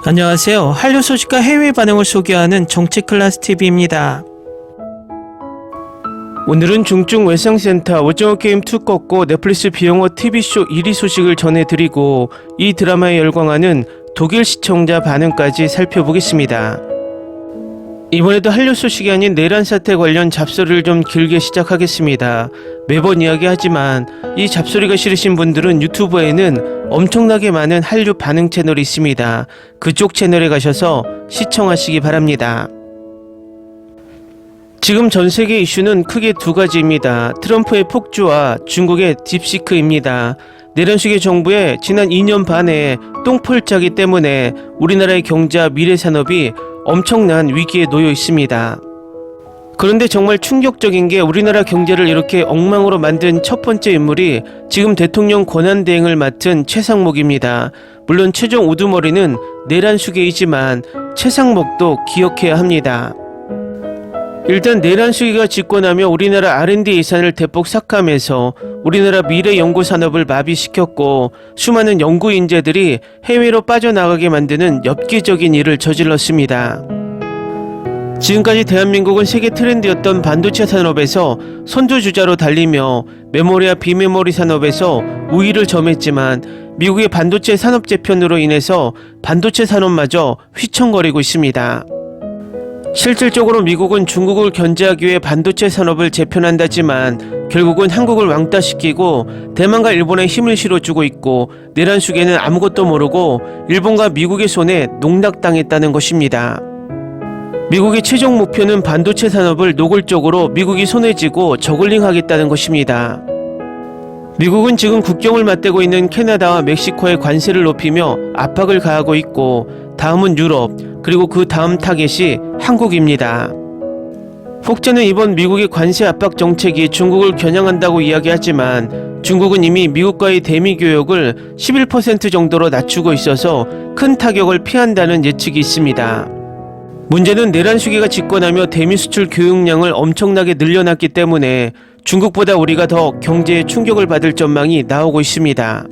안녕하세요. 한류 소식과 해외 반응을 소개하는 정치클래스TV입니다. 오늘은 중증 외상센터 오징어 게임 2 꺾고 넷플릭스 비영어 TV쇼 1위 소식을 전해드리고 이 드라마에 열광하는 독일 시청자 반응까지 살펴보겠습니다. 이번에도 한류 소식이 아닌 내란 사태 관련 잡소리를 좀 길게 시작하겠습니다. 매번 이야기하지만 이 잡소리가 싫으신 분들은 유튜브에는 엄청나게 많은 한류 반응 채널이 있습니다. 그쪽 채널에 가셔서 시청하시기 바랍니다. 지금 전세계 이슈는 크게 두 가지입니다. 트럼프의 폭주와 중국의 딥시크입니다. 내란식의 정부의 지난 2년 반의 똥폴짜기 때문에 우리나라의 경제와 미래산업이 엄청난 위기에 놓여 있습니다. 그런데 정말 충격적인 게 우리나라 경제를 이렇게 엉망으로 만든 첫 번째 인물이 지금 대통령 권한대행을 맡은 최상목입니다. 물론 최종 우두머리는 내란수계이지만 최상목도 기억해야 합니다. 일단 내란수계가 집권하며 우리나라 R&D 예산을 대폭 삭감해서 우리나라 미래 연구 산업을 마비시켰고 수많은 연구 인재들이 해외로 빠져나가게 만드는 엽기적인 일을 저질렀습니다. 지금까지 대한민국은 세계 트렌드였던 반도체 산업에서 선두주자로 달리며 메모리와 비메모리 산업에서 우위를 점했지만 미국의 반도체 산업 재편으로 인해서 반도체 산업마저 휘청거리고 있습니다. 실질적으로 미국은 중국을 견제하기 위해 반도체 산업을 재편한다지만 결국은 한국을 왕따시키고 대만과 일본에 힘을 실어주고 있고 내란수계는 아무것도 모르고 일본과 미국의 손에 농락당했다는 것입니다. 미국의 최종 목표는 반도체 산업을 노골적으로 미국이 손에 쥐고 저글링하겠다는 것입니다. 미국은 지금 국경을 맞대고 있는 캐나다와 멕시코의 관세를 높이며 압박을 가하고 있고 다음은 유럽, 그리고 그 다음 타겟이 한국입니다. 혹자는 이번 미국의 관세 압박 정책이 중국을 겨냥한다고 이야기하지만 중국은 이미 미국과의 대미 교역을 11% 정도로 낮추고 있어서 큰 타격을 피한다는 예측이 있습니다. 문제는 내란수계가 집권하며 대미 수출 교역량을 엄청나게 늘려놨기 때문에 중국보다 우리가 더 경제에 충격을 받을 전망이 나오고 있습니다.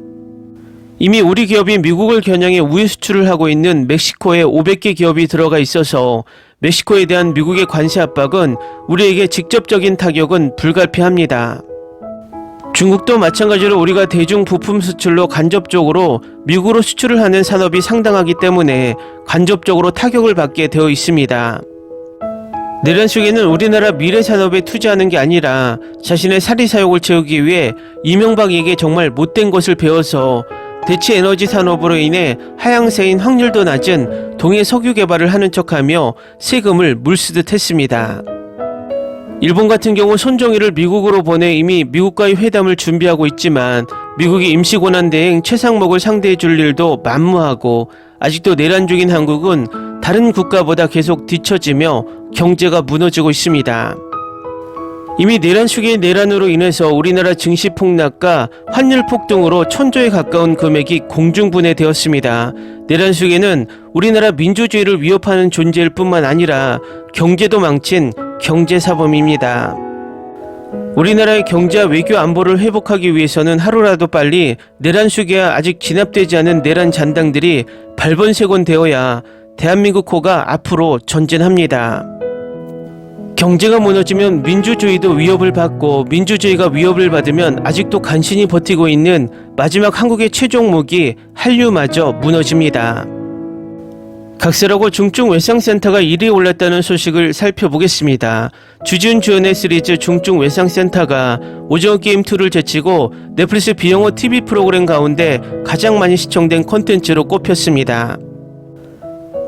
이미 우리 기업이 미국을 겨냥해 우회 수출을 하고 있는 멕시코에 500개 기업이 들어가 있어서 멕시코에 대한 미국의 관세 압박은 우리에게 직접적인 타격은 불가피합니다. 중국도 마찬가지로 우리가 대중 부품 수출로 간접적으로 미국으로 수출을 하는 산업이 상당하기 때문에 간접적으로 타격을 받게 되어 있습니다. 내란수계는 우리나라 미래산업에 투자하는 게 아니라 자신의 사리사욕을 채우기 위해 이명박에게 정말 못된 것을 배워서 대체 에너지 산업으로 인해 하향세인 확률도 낮은 동해 석유 개발을 하는 척하며 세금을 물쓰듯 했습니다. 일본 같은 경우 손정희를 미국으로 보내 이미 미국과의 회담을 준비하고 있지만 미국이 임시권한대행 최상목을 상대해 줄 일도 만무하고 아직도 내란 중인 한국은 다른 국가보다 계속 뒤처지며 경제가 무너지고 있습니다. 이미 내란수계의 내란으로 인해서 우리나라 증시 폭락과 환율 폭등으로 1000조에 가까운 금액이 공중분해되었습니다. 내란수계는 우리나라 민주주의를 위협하는 존재일 뿐만 아니라 경제도 망친 경제사범입니다. 우리나라의 경제와 외교 안보를 회복하기 위해서는 하루라도 빨리 내란수계와 아직 진압되지 않은 내란 잔당들이 발본색원되어야 대한민국 호가 앞으로 전진합니다. 경제가 무너지면 민주주의도 위협을 받고 민주주의가 위협을 받으면 아직도 간신히 버티고 있는 마지막 한국의 최종 무기 한류마저 무너집니다. 각설하고 중증 외상센터가 1위에 올랐다는 소식을 살펴보겠습니다. 주지훈 주연의 시리즈 중증 외상센터가 오징어 게임 2를 제치고 넷플릭스 비영어 TV 프로그램 가운데 가장 많이 시청된 콘텐츠로 꼽혔습니다.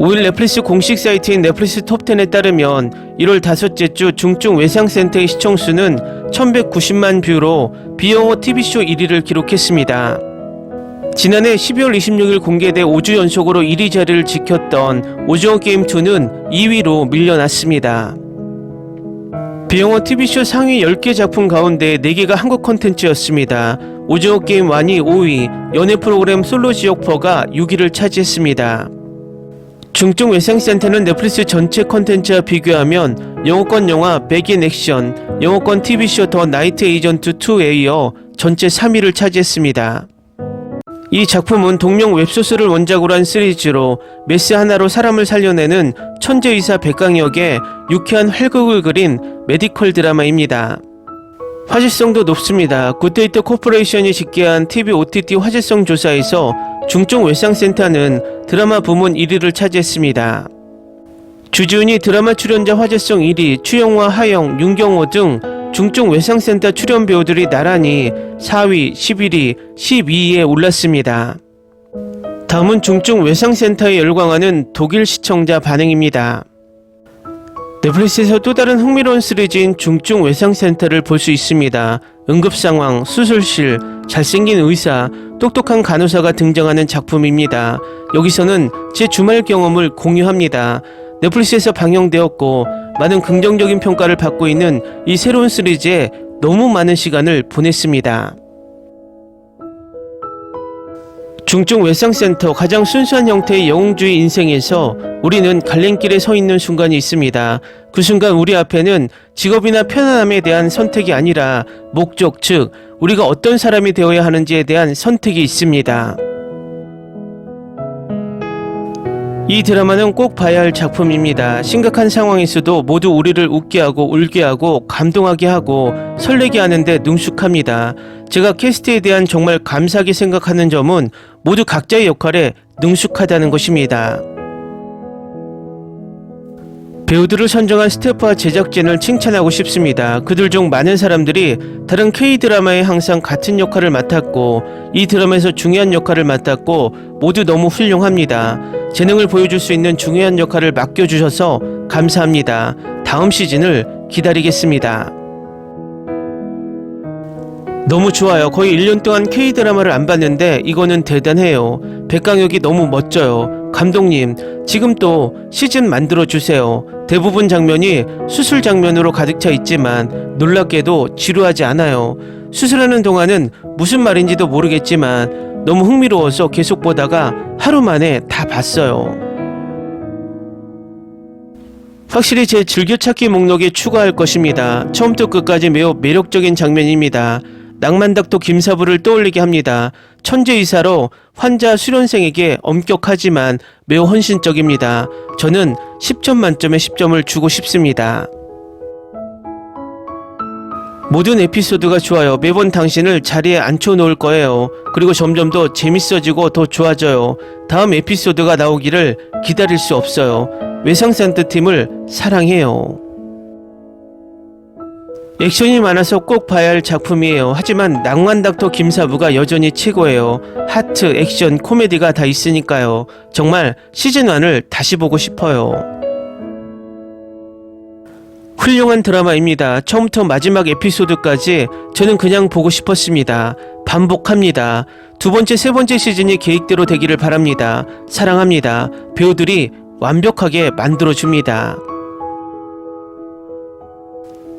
5일 넷플릭스 공식 사이트인 넷플릭스 톱10에 따르면 1월 다섯째 주 중증 외상센터의 시청수는 1190만 뷰로 비영어 TV쇼 1위를 기록했습니다. 지난해 12월 26일 공개돼 5주 연속으로 1위 자리를 지켰던 오징어 게임 2는 2위로 밀려났습니다. 비영어 TV쇼 상위 10개 작품 가운데 4개가 한국 콘텐츠였습니다. 오징어 게임 1이 5위, 연애 프로그램 솔로 지옥퍼가 6위를 차지했습니다. 중증 외상센터는 넷플릭스 전체 콘텐츠와 비교하면 영어권 영화 백인 액션, 영어권 TV쇼 더 나이트 에이전트 2에 이어 전체 3위를 차지했습니다. 이 작품은 동명 웹소설을 원작으로 한 시리즈로 메스 하나로 사람을 살려내는 천재 의사 백강 역의 유쾌한 활극을 그린 메디컬 드라마입니다. 화제성도 높습니다. 굿데이터 코퍼레이션이 집계한 TV OTT 화제성 조사에서 중증 외상센터는 드라마 부문 1위를 차지했습니다. 주지훈이 드라마 출연자 화제성 1위, 추영화, 하영, 윤경호 등 중증 외상센터 출연 배우들이 나란히 4위, 11위, 12위에 올랐습니다. 다음은 중증 외상센터에 열광하는 독일 시청자 반응입니다. 넷플릭스에서 또 다른 흥미로운 시리즈인 중증 외상센터를 볼 수 있습니다. 응급상황, 수술실, 잘생긴 의사, 똑똑한 간호사가 등장하는 작품입니다. 여기서는 제 주말 경험을 공유합니다. 넷플릭스에서 방영되었고 많은 긍정적인 평가를 받고 있는 이 새로운 시리즈에 너무 많은 시간을 보냈습니다. 중증 외상센터 가장 순수한 형태의 영웅주의 인생에서 우리는 갈림길에 서 있는 순간이 있습니다. 그 순간 우리 앞에는 직업이나 편안함에 대한 선택이 아니라 목적, 즉 우리가 어떤 사람이 되어야 하는지에 대한 선택이 있습니다. 이 드라마는 꼭 봐야 할 작품입니다. 심각한 상황에서도 모두 우리를 웃게 하고 울게 하고 감동하게 하고 설레게 하는데 능숙합니다. 제가 캐스트에 대한 정말 감사하게 생각하는 점은 모두 각자의 역할에 능숙하다는 것입니다. 배우들을 선정한 스태프와 제작진을 칭찬하고 싶습니다. 그들 중 많은 사람들이 다른 K-드라마에 항상 같은 역할을 맡았고 이 드라마에서 중요한 역할을 맡았고 모두 너무 훌륭합니다. 재능을 보여줄 수 있는 중요한 역할을 맡겨주셔서 감사합니다. 다음 시즌을 기다리겠습니다. 너무 좋아요. 거의 1년 동안 K-드라마를 안 봤는데 이거는 대단해요. 백강혁이 너무 멋져요. 감독님, 지금 또 시즌 만들어주세요. 대부분 장면이 수술 장면으로 가득 차 있지만 놀랍게도 지루하지 않아요. 수술하는 동안은 무슨 말인지도 모르겠지만 너무 흥미로워서 계속 보다가 하루 만에 다 봤어요. 확실히 제 즐겨찾기 목록에 추가할 것입니다. 처음부터 끝까지 매우 매력적인 장면입니다. 낭만닥터 김사부를 떠올리게 합니다. 천재의사로 환자 수련생에게 엄격하지만 매우 헌신적입니다. 저는 10점 만점에 10점을 주고 싶습니다. 모든 에피소드가 좋아요. 매번 당신을 자리에 앉혀놓을 거예요. 그리고 점점 더 재밌어지고 더 좋아져요. 다음 에피소드가 나오기를 기다릴 수 없어요. 외상센터 팀을 사랑해요. 액션이 많아서 꼭 봐야 할 작품이에요. 하지만 낭만닥터 김사부가 여전히 최고예요. 하트, 액션, 코미디가 다 있으니까요. 정말 시즌1을 다시 보고 싶어요. 훌륭한 드라마입니다. 처음부터 마지막 에피소드까지 저는 그냥 보고 싶었습니다. 반복합니다. 두 번째, 세 번째 시즌이 계획대로 되기를 바랍니다. 사랑합니다. 배우들이 완벽하게 만들어줍니다.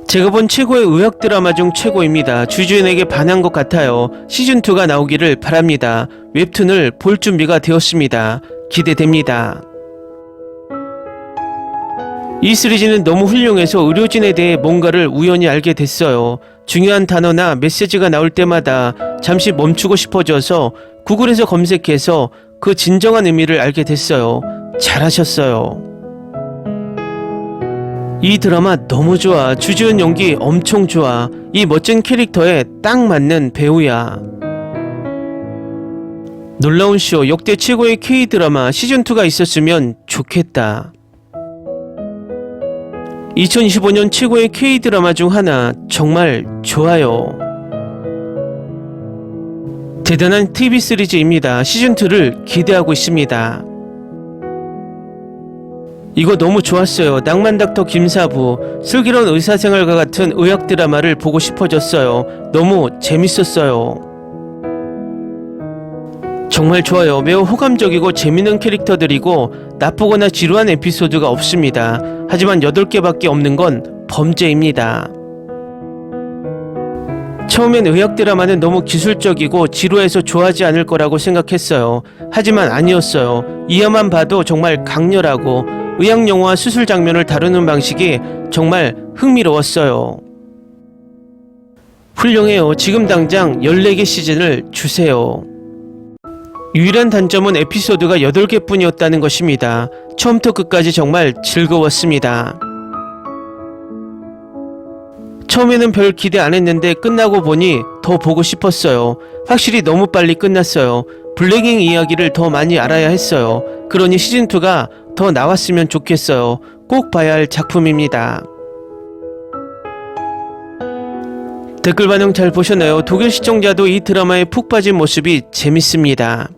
제가 본 최고의 의학 드라마 중 최고입니다. 주주연에게 반한 것 같아요. 시즌2가 나오기를 바랍니다. 웹툰을 볼 준비가 되었습니다. 기대됩니다. 이 시리즈는 너무 훌륭해서 의료진에 대해 뭔가를 우연히 알게 됐어요. 중요한 단어나 메시지가 나올 때마다 잠시 멈추고 싶어져서 구글에서 검색해서 그 진정한 의미를 알게 됐어요. 잘하셨어요. 이 드라마 너무 좋아. 주지훈 연기 엄청 좋아. 이 멋진 캐릭터에 딱 맞는 배우야. 놀라운 쇼, 역대 최고의 K-드라마 시즌2가 있었으면 좋겠다. 2025년 최고의 K-드라마 중 하나, 정말 좋아요. 대단한 TV 시리즈입니다. 시즌2를 기대하고 있습니다. 이거 너무 좋았어요. 낭만닥터 김사부, 슬기로운 의사생활과 같은 의학 드라마를 보고 싶어졌어요. 너무 재밌었어요. 정말 좋아요. 매우 호감적이고 재밌는 캐릭터들이고 나쁘거나 지루한 에피소드가 없습니다. 하지만 8개밖에 없는 건 범죄입니다. 처음엔 의학 드라마는 너무 기술적이고 지루해서 좋아하지 않을 거라고 생각했어요. 하지만 아니었어요. 이어만 봐도 정말 강렬하고 의학 영화와 수술 장면을 다루는 방식이 정말 흥미로웠어요. 훌륭해요. 지금 당장 14개 시즌을 주세요. 유일한 단점은 에피소드가 8개뿐이었다는 것입니다. 처음부터 끝까지 정말 즐거웠습니다. 처음에는 별 기대 안 했는데 끝나고 보니 더 보고 싶었어요. 확실히 너무 빨리 끝났어요. 블랙잉 이야기를 더 많이 알아야 했어요. 그러니 시즌2가 더 나왔으면 좋겠어요. 꼭 봐야 할 작품입니다. 댓글 반응 잘 보셨나요? 독일 시청자도 이 드라마에 푹 빠진 모습이 재밌습니다.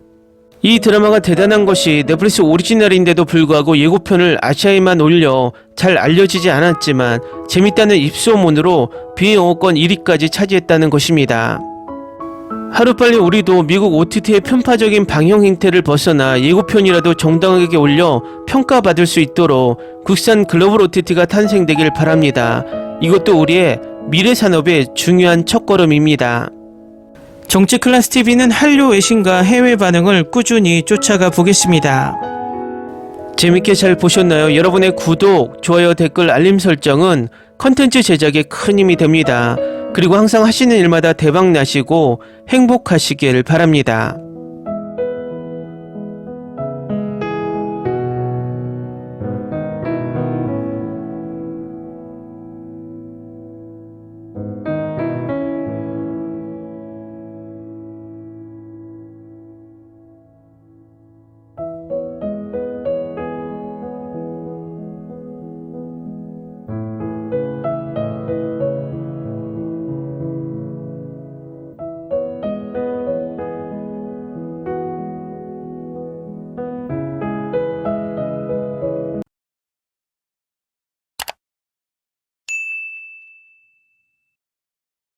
이 드라마가 대단한 것이 넷플릭스 오리지널인데도 불구하고 예고편을 아시아에만 올려 잘 알려지지 않았지만 재밌다는 입소문으로 비영어권 1위까지 차지했다는 것입니다. 하루빨리 우리도 미국 OTT의 편파적인 방영 행태를 벗어나 예고편이라도 정당하게 올려 평가받을 수 있도록 국산 글로벌 OTT가 탄생되길 바랍니다. 이것도 우리의 미래 산업의 중요한 첫걸음입니다. 정치 클래스 TV는 한류 외신과 해외 반응을 꾸준히 쫓아가 보겠습니다. 재밌게 잘 보셨나요? 여러분의 구독, 좋아요, 댓글, 알림 설정은 컨텐츠 제작에 큰 힘이 됩니다. 그리고 항상 하시는 일마다 대박 나시고 행복하시길 바랍니다.